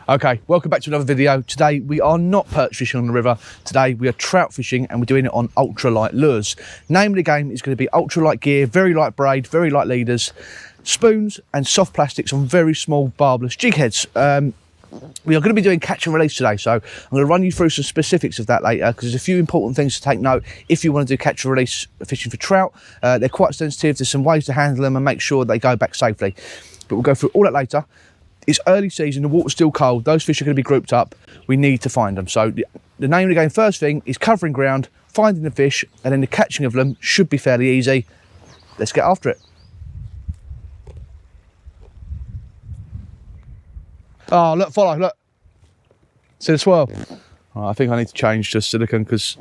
Okay, welcome back to another video. Today we are not perch fishing on the river. Today we are trout fishing and we're doing it on ultralight lures. Name of the game is going to be ultralight gear, very light braid, very light leaders, spoons and soft plastics on very small barbless jig heads. We are going to be doing catch and release today, so I'm going to run you through some specifics of that later because there's a few important things to take note if you want to do catch and release fishing for trout. They're quite sensitive, there's some ways to handle them and make sure they go back safely. But we'll go through all that later. It's early season, the water's still cold, those fish are going to be grouped up, we need to find them. So the name of the game, first thing, is covering ground, finding the fish, and then the catching of them should be fairly easy. Let's get after it. Oh, look, follow, look. See the swirl? Oh, I think I need to change to silicone because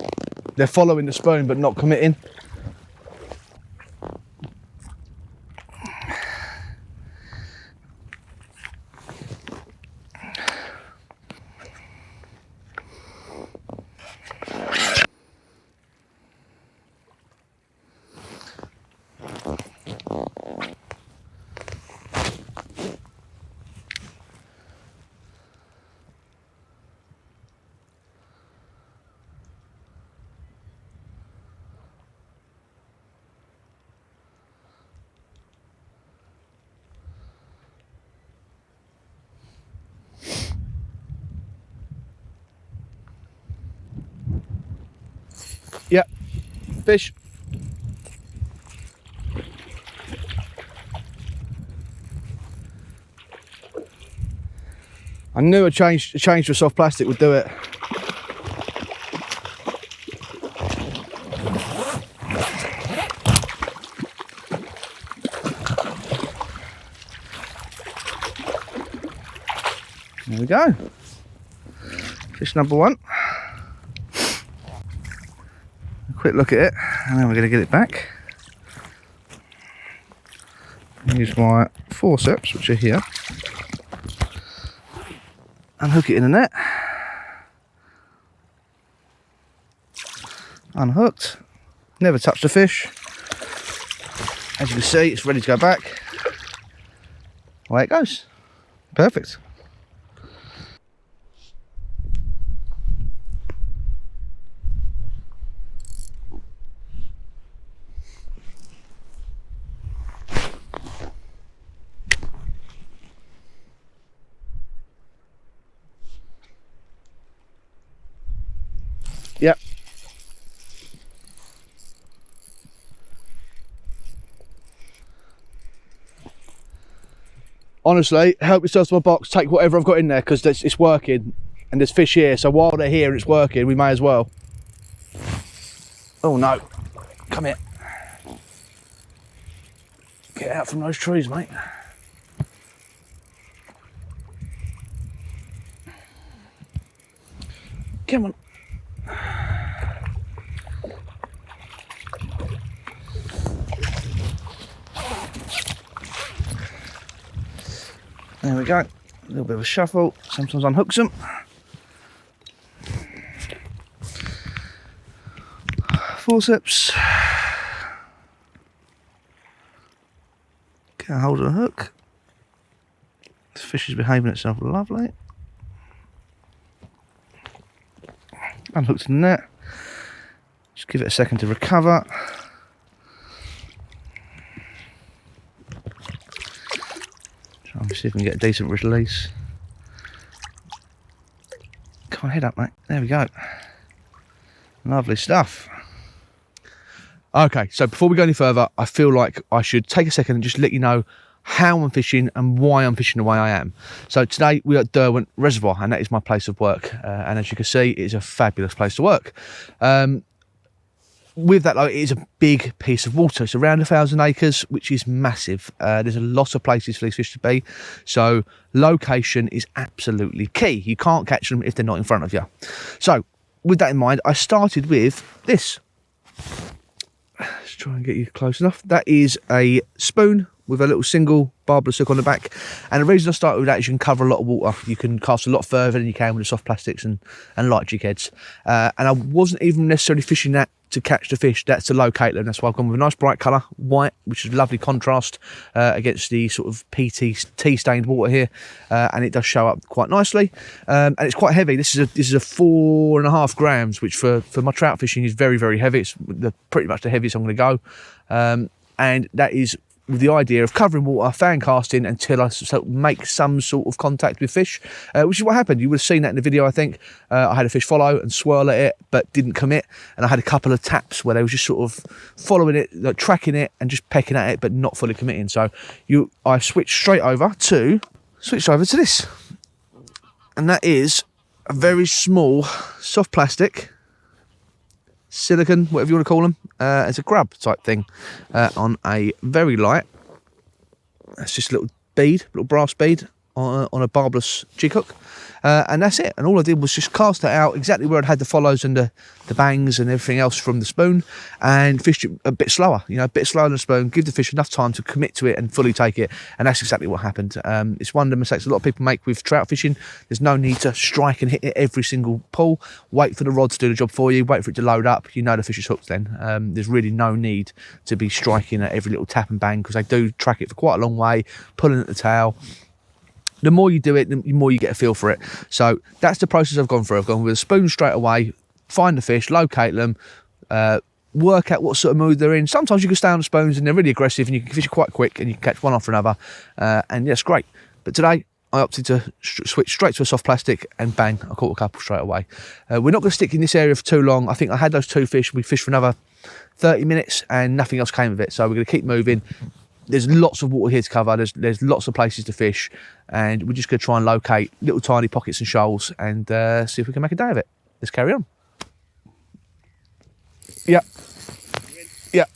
they're following the spoon but not committing. Yep, fish. I knew a change to soft plastic would do it. There we go. Fish number one. Quick look at it, and then we're going to get it back. Use my forceps, which are here. Unhook it in the net. Unhooked. Never touched the fish. As you can see, it's ready to go back. Away it goes. Perfect. Yep. Honestly, help yourself to my box, take whatever I've got in there because it's working and there's fish here, so while they're here and it's working, we may as well. Oh no, come here. Get out from those trees, mate. Come on. There we go, a little bit of a shuffle, sometimes unhooks them. Forceps. Get a hold of the hook. The fish is behaving itself lovely. Unhooked in the net. Just give it a second to recover. Try and see if we can get a decent release. Come on, head up, mate. There we go. Lovely stuff. Okay, so before we go any further, I feel like I should take a second and just let you know how I'm fishing and why I'm fishing the way I am. So today we are at Derwent Reservoir and that is my place of work. And as you can see, it is a fabulous place to work. With that though, it is a big piece of water. It's around 1,000 acres, which is massive. There's a lot of places for these fish to be. So location is absolutely key. You can't catch them if they're not in front of you. So with that in mind, I started with this. Let's try and get you close enough. That is a spoon with a little single barbless hook on the back. And the reason I started with that is you can cover a lot of water. You can cast a lot further than you can with the soft plastics and light jig heads. And I wasn't even necessarily fishing that to catch the fish, that's to locate them. That's why I've gone with a nice bright colour, white, which is a lovely contrast against the sort of tea stained water here, and it does show up quite nicely. And it's quite heavy. This is a 4.5 grams, which for my trout fishing is very, very heavy. It's pretty much the heaviest I'm going to go, and that is with the idea of covering water, fan casting until I make some sort of contact with fish, which is what happened. You would have seen that in the video, I think. I had a fish follow and swirl at it, but didn't commit. And I had a couple of taps where they were just sort of following it, like tracking it and just pecking at it, but not fully committing. So I switched over to this. And that is a very small, soft plastic, silicone, whatever you want to call them. It's a grub type thing on a very light. It's just a little brass bead on a barbless jig hook, and that's it. And all I did was just cast it out exactly where it had the follows and the bangs and everything else from the spoon, and fished it a bit slower, a bit slower than the spoon, give the fish enough time to commit to it and fully take it. And that's exactly what happened. It's one of the mistakes a lot of people make with trout fishing. There's no need to strike and hit it every single pull. Wait for the rod to do the job for you, wait for it to load up. The fish is hooked then. There's really no need to be striking at every little tap and bang, because they do track it for quite a long way, pulling at the tail. The more you do it, the more you get a feel for it. So that's the process I've gone through. I've gone with a spoon straight away, find the fish, locate them, work out what sort of mood they're in. Sometimes you can stay on the spoons and they're really aggressive and you can fish it quite quick and you can catch one after another. And yes, great. But today I opted to switch straight to a soft plastic and bang, I caught a couple straight away. We're not going to stick in this area for too long. I think I had those 2 fish. We fished for another 30 minutes and nothing else came of it. So we're going to keep moving. There's lots of water here to cover. There's lots of places to fish, and we're just going to try and locate little tiny pockets and shoals and see if we can make a day of it. Let's carry on. Yeah. Yeah.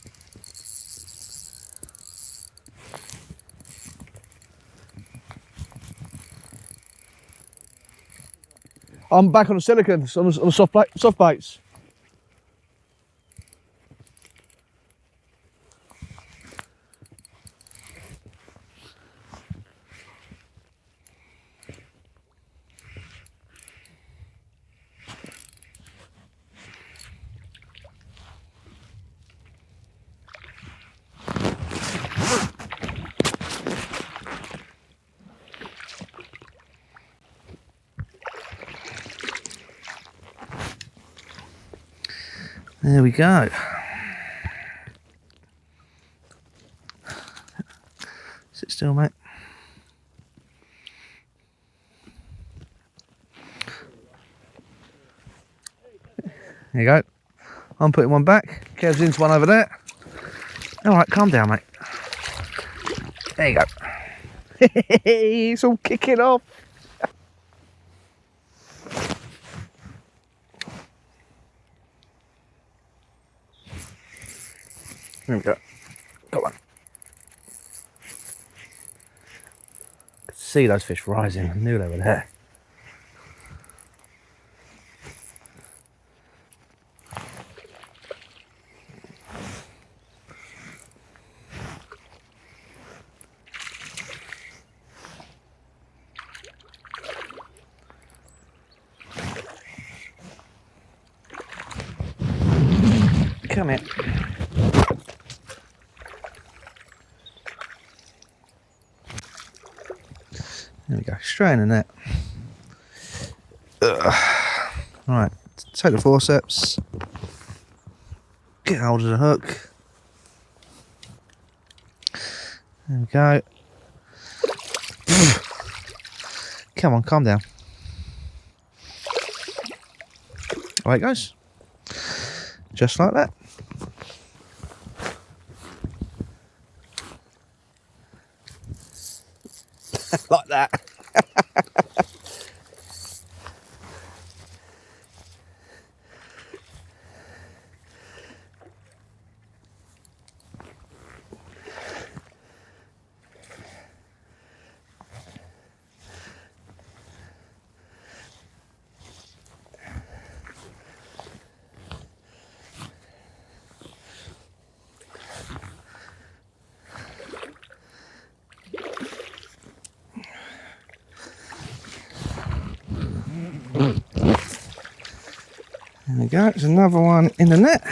I'm back on the silicone, on the soft baits. There we go. Sit still, mate. There you go. I'm putting one back. Kev's into one over there. All right, calm down, mate. There you go. It's all kicking off. There we go. Got one. I could see those fish rising. I knew they were there. Come here. There we go, straight in the net. Right, take the forceps, get hold of the hook. There we go. Come on, calm down. Away it goes. Just like that. Like that. There we go, there's another one in the net.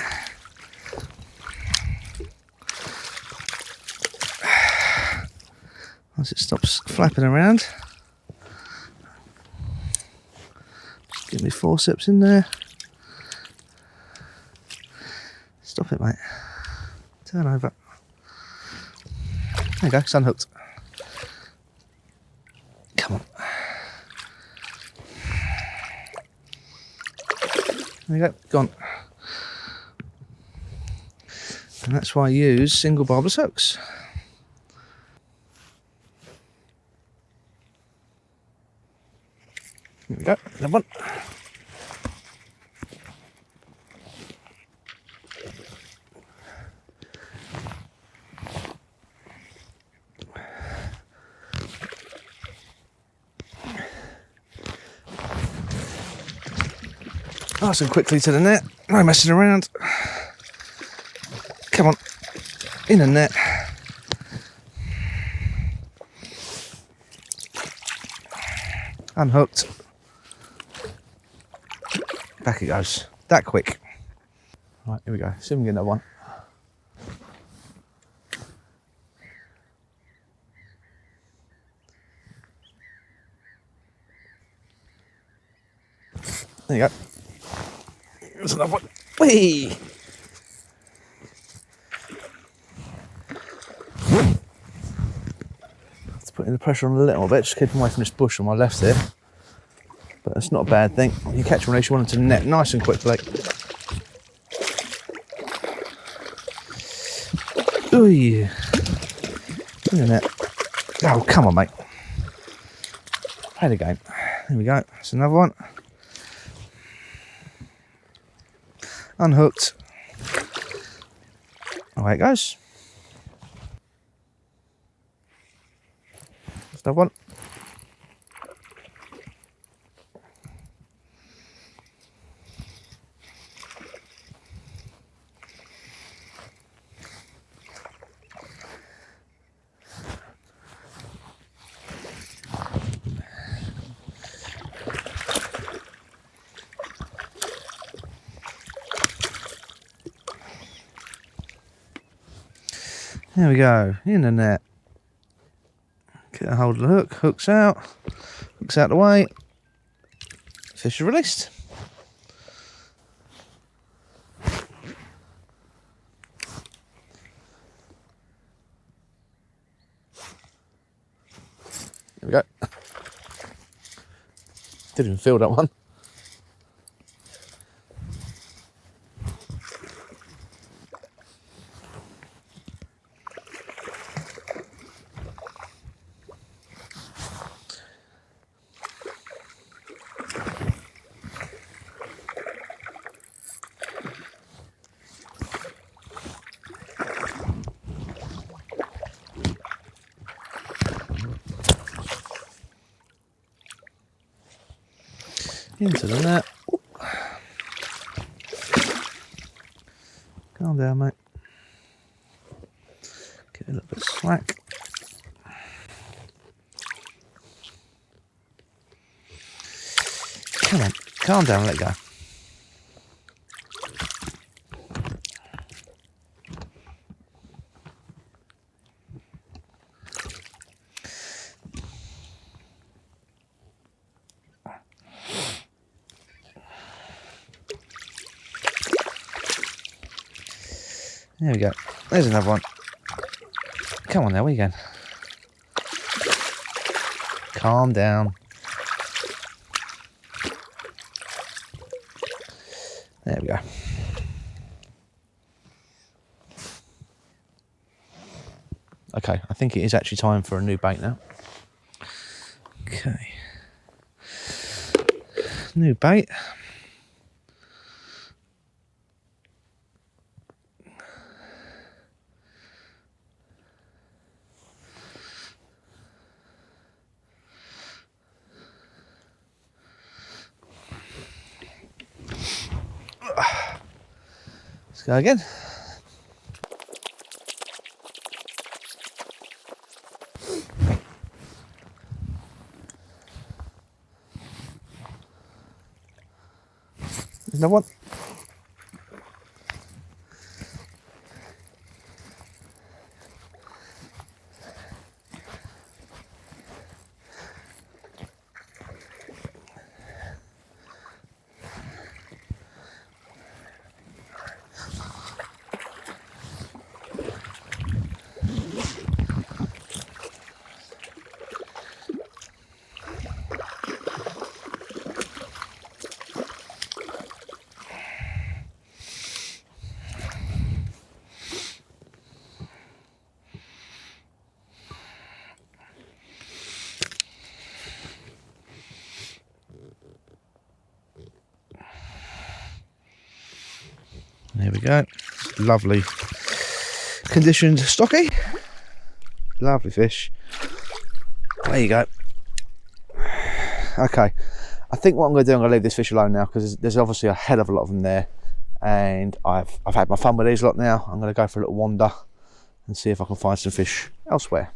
Once it stops flapping around, just get my forceps in there. Stop it, mate. Turn over. There you go, it's unhooked. Come on. There you go, gone. And that's why I use single barbless hooks. There we go, another one. Nice and quickly to the net, no messing around. Come on, in the net. Unhooked. Back it goes, that quick. Right, here we go, see if we can get another one. There you go. There's another one. Whee! Let's put in the pressure on a little bit, just keep away from this bush on my left here. But that's not a bad thing. You catch one, you want it to the net nice and quickly. Ooh, yeah. In the net. Oh, come on, mate. Play the game. There we go. That's another one. Unhooked. Away it goes. There's another one. There we go, in the net. Get a hold of the hook, hook's out the way, fish are released. There we go. Didn't even feel that one. Into the net. Calm down, mate. Get a little bit of slack. Come on, calm down, let go. There we go. There's another one. Come on there, where you going? Calm down. There we go. Okay, I think it is actually time for a new bait now. Okay. New bait. Let's go again. There's another one. There we go. Lovely conditioned stocky. Lovely fish. There you go. Okay, I think what I'm going to do, I'm going to leave this fish alone now because there's obviously a hell of a lot of them there, and I've had my fun with these lot now. I'm going to go for a little wander and see if I can find some fish elsewhere.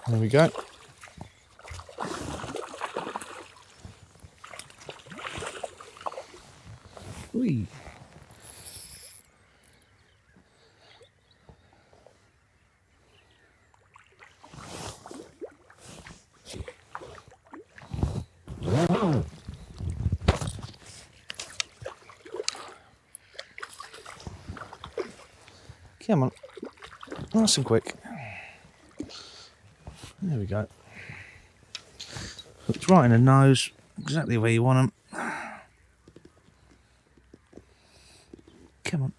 There we go. Whee. Come on, nice and quick. There we go. Hooked right in the nose, exactly where you want them. Come on.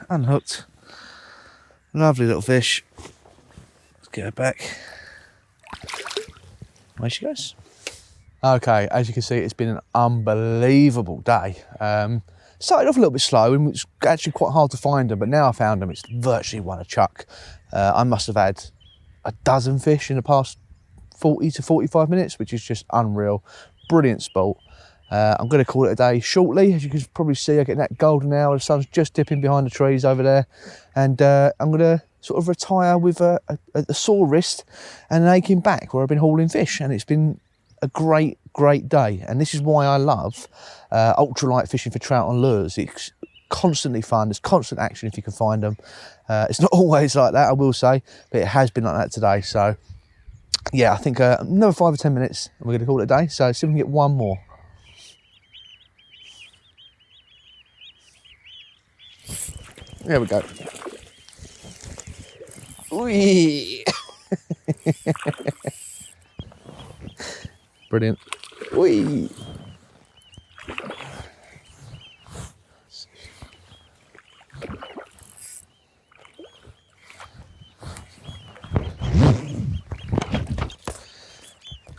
Unhooked. Lovely little fish. Let's get her back. There she goes. Okay, as you can see, it's been an unbelievable day. Started off a little bit slow and it's actually quite hard to find them, but now I found them, it's virtually one a chuck. I must have had a dozen fish in the past 40 to 45 minutes, which is just unreal. Brilliant sport. I'm going to call it a day shortly. As you can probably see, I'm getting that golden hour. The sun's just dipping behind the trees over there. And I'm going to sort of retire with a sore wrist and an aching back where I've been hauling fish. And it's been a great day. And this is why I love ultralight fishing for trout on lures. It's constantly fun. There's constant action if you can find them. It's not always like that, I will say, but it has been like that today. So yeah, I think another 5 or 10 minutes and we're going to call it a day. So see if we can get one more. There we go. Whee! Brilliant. Whee!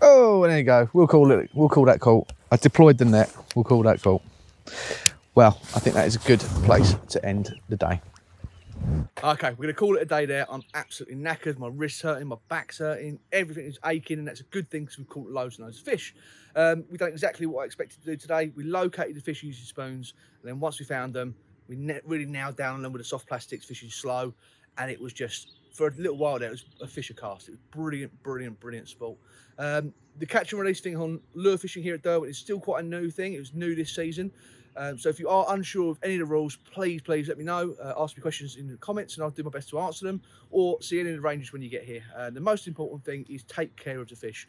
Oh, there you go. We'll call that cool. I deployed the net. We'll call that cool. Well, I think that is a good place to end the day. Okay, we're going to call it a day there. I'm absolutely knackered. My wrist's hurting, my back's hurting, everything is aching, and that's a good thing because we've caught loads and loads of fish. We've done exactly what I expected to do today. We located the fish using spoons, and then once we found them, we really nailed down on them with the soft plastics, fishing slow, and it was just, for a little while there, it was a fisher cast. It was brilliant sport. The catch and release thing on lure fishing here at Derwent is still quite a new thing. It was new this season. So if you are unsure of any of the rules, please let me know. Ask me questions in the comments and I'll do my best to answer them, or see any of the ranges when you get here. The most important thing is take care of the fish.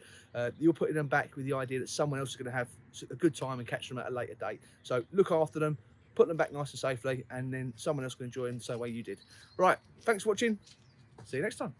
You're putting them back with the idea that someone else is going to have a good time and catch them at a later date. So look after them, put them back nice and safely, and then someone else can enjoy them the same way you did. Right, thanks for watching. See you next time.